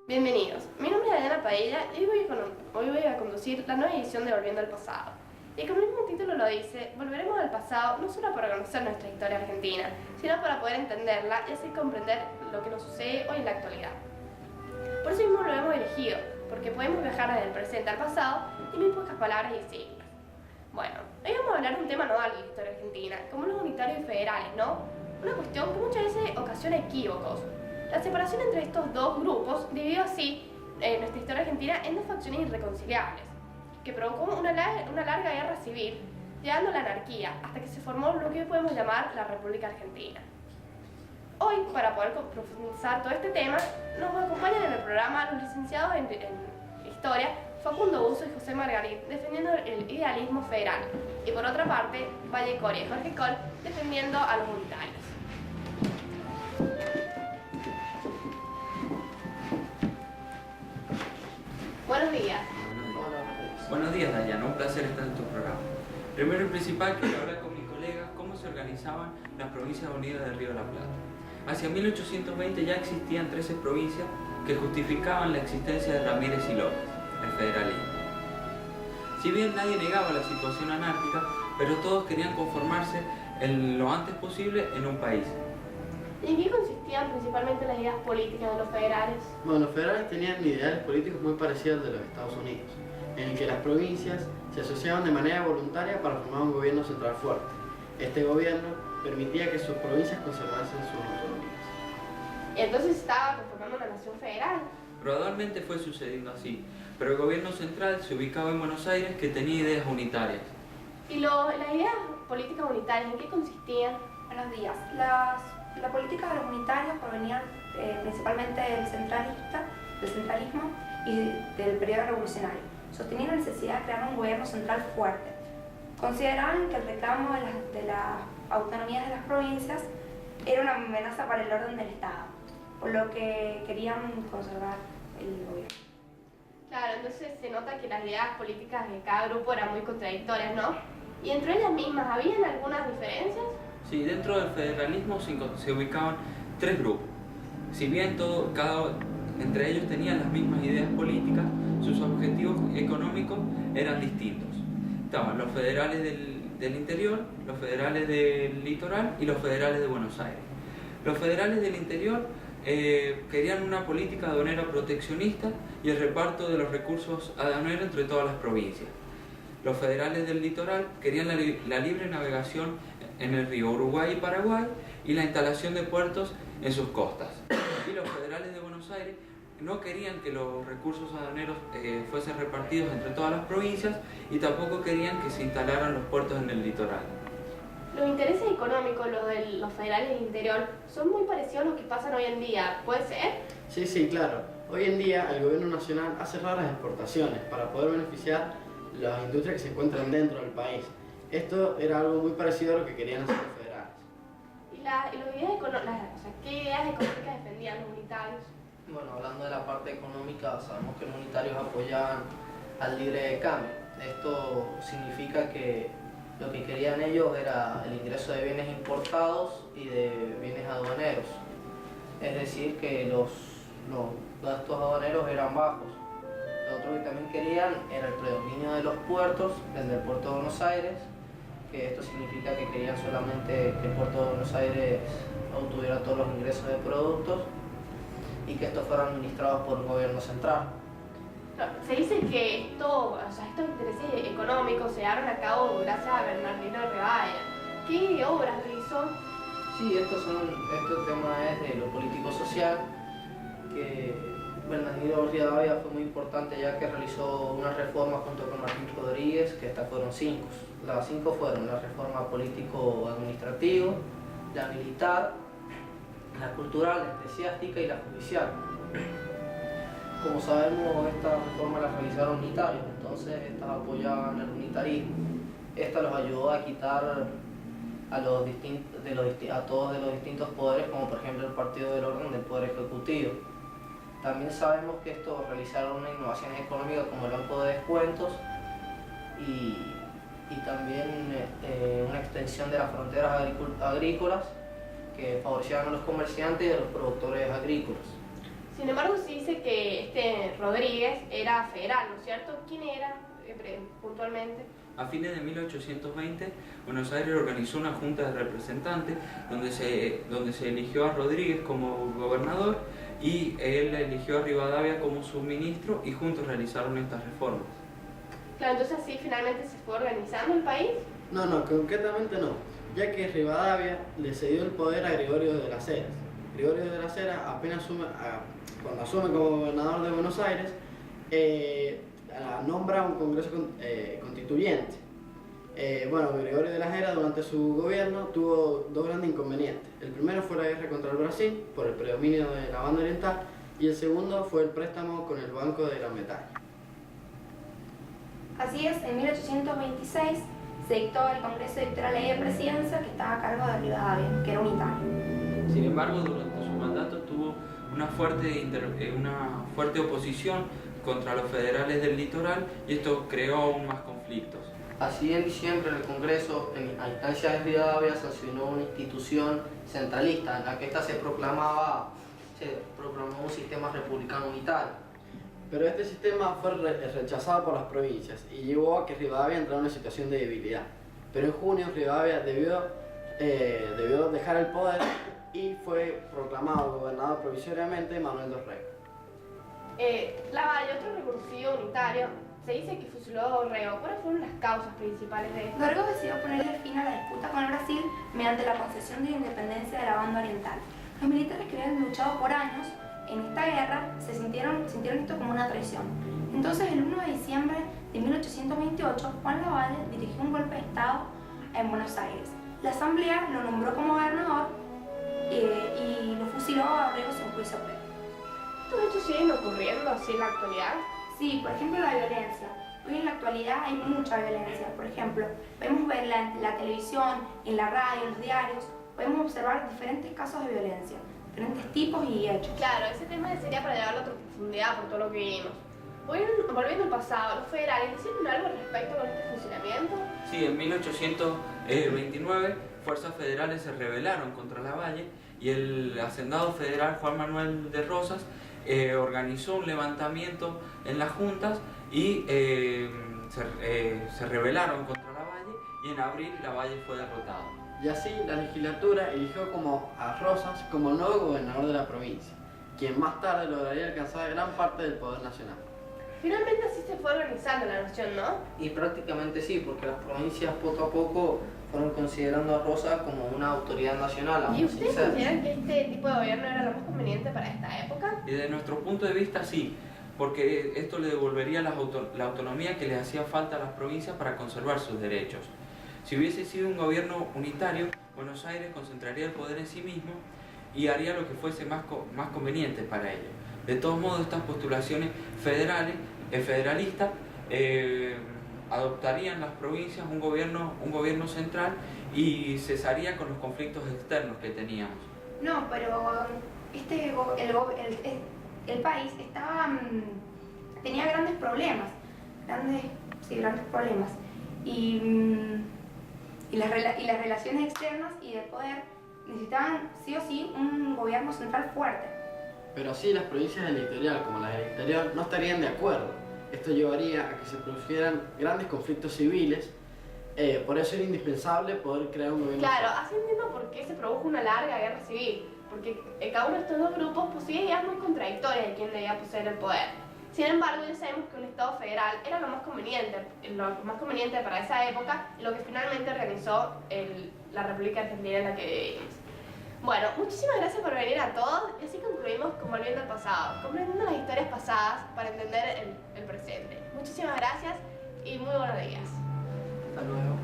Bienvenidos, mi nombre es Adriana Padilla y hoy voy a conducir la nueva edición de Volviendo al Pasado. Y como el mismo título lo dice, volveremos al pasado no solo para conocer nuestra historia argentina, sino para poder entenderla y así comprender lo que nos sucede hoy en la actualidad. Por eso mismo lo hemos elegido, porque podemos viajar desde el presente al pasado y en muy pocas palabras y siglos. Bueno, hoy vamos a hablar de un tema nodal de la historia argentina, como los unitarios y federales, ¿no? Una cuestión que muchas veces ocasiona equívocos. La separación entre estos dos grupos dividió así nuestra historia argentina en dos facciones irreconciliables, que provocó una larga guerra civil, llevando a la anarquía, hasta que se formó lo que hoy podemos llamar la República Argentina. Hoy, para poder profundizar todo este tema, nos acompañan en el programa los licenciados en Historia, Facundo Buzo y José Margarit, defendiendo el idealismo federal, y por otra parte, Valle Coria y Jorge Coll, defendiendo a los unitarios. Buenos días. Buenos días, Dayana. Un placer estar en tu programa. Primero y principal, quiero hablar con mis colegas cómo se organizaban las provincias unidas del Río de la Plata. Hacia 1820 ya existían 13 provincias que justificaban la existencia de Ramírez y López, el federalismo. Si bien nadie negaba la situación anárquica, pero todos querían conformarse lo antes posible en un país. ¿Y en qué consistían principalmente las ideas políticas de los federales? Bueno, los federales tenían ideales políticos muy parecidos al de los Estados Unidos, en el que las provincias se asociaban de manera voluntaria para formar un gobierno central fuerte. Este gobierno permitía que sus provincias conservasen sus autonomías. Entonces estaba conformando una nación federal. Gradualmente fue sucediendo así, pero el gobierno central se ubicaba en Buenos Aires, que tenía ideas unitarias. ¿Y las ideas políticas unitarias en qué consistían? Buenos días. La política de los unitarios provenían principalmente del centralismo y del periodo revolucionario. Sostenían la necesidad de crear un gobierno central fuerte. Consideraban que el reclamo de las autonomías de las provincias era una amenaza para el orden del Estado, por lo que querían conservar el gobierno. Claro, entonces se nota que las ideas políticas de cada grupo eran muy contradictorias, ¿no? ¿Y entre ellas mismas habían algunas diferencias? Sí, dentro del federalismo se ubicaban 3 grupos. Si bien entre ellos tenían las mismas ideas políticas, sus objetivos económicos eran distintos. Estaban los federales del interior, los federales del litoral y los federales de Buenos Aires. Los federales del interior querían una política aduanera proteccionista y el reparto de los recursos aduaneros entre todas las provincias. Los federales del litoral querían la libre navegación en el río Uruguay y Paraguay y la instalación de puertos en sus costas. Y los federales de Buenos Aires no querían que los recursos aduaneros fuesen repartidos entre todas las provincias y tampoco querían que se instalaran los puertos en el litoral. Los intereses económicos, los de los federales del interior, son muy parecidos a los que pasan hoy en día, ¿puede ser? Sí, claro. Hoy en día el gobierno nacional hace raras exportaciones para poder beneficiar las industrias que se encuentran dentro del país. Esto era algo muy parecido a lo que querían hacer los federales. ¿Qué ideas económicas defendían los unitarios? Bueno, hablando de la parte económica, sabemos que los unitarios apoyaban al libre cambio. Esto significa que lo que querían ellos era el ingreso de bienes importados y de bienes aduaneros. Es decir, que los gastos aduaneros eran bajos. Lo otro que también querían era el predominio de los puertos, el del puerto de Buenos Aires, que esto significa que querían solamente que el puerto de Buenos Aires obtuviera todos los ingresos de productos y que estos fueran administrados por un gobierno central. Se dice que estos intereses económicos se llevaron a cabo gracias a Bernardino Rivadavia. ¿Qué obras realizó? Sí, este tema es de lo político-social, que Bernardino Rivadavia fue muy importante ya que realizó una reforma junto con Martín Rodríguez, que estas fueron 5. Las 5 fueron la reforma político-administrativa, la militar, la cultural, la eclesiástica y la judicial. Como sabemos, estas reformas las realizaron unitarios, entonces estas apoyaban el unitarismo. Esta los ayudó a quitar a todos de los distintos poderes, como por ejemplo el Partido del Orden del Poder Ejecutivo. También sabemos que estos realizaron una innovación económica como el banco de descuentos y también una extensión de las fronteras agrícolas que favorecían a los comerciantes y a los productores agrícolas. Sin embargo, se dice que este Rodríguez era federal, ¿no es cierto? ¿Quién era puntualmente? A fines de 1820, Buenos Aires organizó una junta de representantes donde se eligió a Rodríguez como gobernador y él eligió a Rivadavia como su ministro y juntos realizaron estas reformas. Claro, entonces así finalmente se fue organizando el país. No, concretamente no, ya que Rivadavia le cedió el poder a Gregorio de las Heras. Gregorio de las Heras cuando asume como gobernador de Buenos Aires, nombra un congreso constituyente. Gregorio de las Heras durante su gobierno tuvo dos grandes inconvenientes. El primero fue la guerra contra el Brasil por el predominio de la banda oriental y el segundo fue el préstamo con el Banco de Gran Bretaña. Así es, en 1826 se dictó el Congreso dictó la ley de presidencia que estaba a cargo de Rivadavia, que era unitario. Sin embargo, durante su mandato tuvo una fuerte oposición contra los federales del litoral y esto creó aún más conflictos. Así, en diciembre, el Congreso, a instancia de Rivadavia, sancionó una institución centralista en la que se proclamó un sistema republicano unitario. Pero este sistema fue rechazado por las provincias y llevó a que Rivadavia entrara en una situación de debilidad. Pero en junio Rivadavia debió dejar el poder y fue proclamado gobernador provisoriamente Manuel Dorrego. Lavalle, otro reconocido unitario, se dice que fusiló a Dorrego. ¿Cuáles fueron las causas principales de esto? Dorrego decidió ponerle fin a la disputa con el Brasil mediante la concesión de la independencia de la banda oriental. Los militares que habían luchado por años en esta guerra sintieron esto como una traición. Entonces, el 1 de diciembre de 1828, Juan Lavalle dirigió un golpe de Estado en Buenos Aires. La Asamblea lo nombró como gobernador y lo fusiló a Dorrego sin juicio previo. ¿Estos hechos siguen ocurriendo así en la actualidad? Sí, por ejemplo, la violencia. Hoy en la actualidad hay mucha violencia. Por ejemplo, podemos verla en la televisión, en la radio, en los diarios. Podemos observar diferentes casos de violencia, diferentes tipos y hechos. Claro, ese tema sería para llevarlo a otra profundidad por todo lo que vivimos. Volviendo al pasado, ¿los federales hicieron algo al respecto con este funcionamiento? Sí, en 1829 fuerzas federales se rebelaron contra Lavalle y el hacendado federal Juan Manuel de Rosas organizó un levantamiento en las juntas y se rebelaron contra Lavalle y en abril Lavalle fue derrotado. Y así la legislatura eligió a Rosas como el nuevo gobernador de la provincia, quien más tarde lograría alcanzar gran parte del poder nacional. Finalmente así se fue organizando la nación, ¿no? Y prácticamente sí, porque las provincias poco a poco fueron considerando a Rosas como una autoridad nacional. ¿Y ustedes consideran que este tipo de gobierno era lo más conveniente para esta época? Desde nuestro punto de vista sí, porque esto le devolvería la autonomía que les hacía falta a las provincias para conservar sus derechos. Si hubiese sido un gobierno unitario, Buenos Aires concentraría el poder en sí mismo y haría lo que fuese más conveniente para ellos. De todos modos, estas postulaciones federalistas adoptarían las provincias un gobierno central y cesaría con los conflictos externos que teníamos. No, pero el país tenía grandes problemas, grandes problemas. Y las relaciones externas y de poder necesitaban sí o sí un gobierno central fuerte. Pero así las provincias del litoral como las del interior no estarían de acuerdo. Esto llevaría a que se produjeran grandes conflictos civiles, por eso era indispensable poder crear un gobierno. Claro, así entiendo por qué se produjo una larga guerra civil, porque cada uno de estos dos grupos poseía ideas muy contradictorias de quién debía poseer el poder. Sin embargo, ya sabemos que un Estado federal era lo más conveniente para esa época y lo que finalmente organizó la República Argentina en la que vivimos. Bueno, muchísimas gracias por venir a todos y así concluimos con Volviendo al Pasado, comprendiendo las historias pasadas para entender el presente. Muchísimas gracias y muy buenos días. Hasta luego.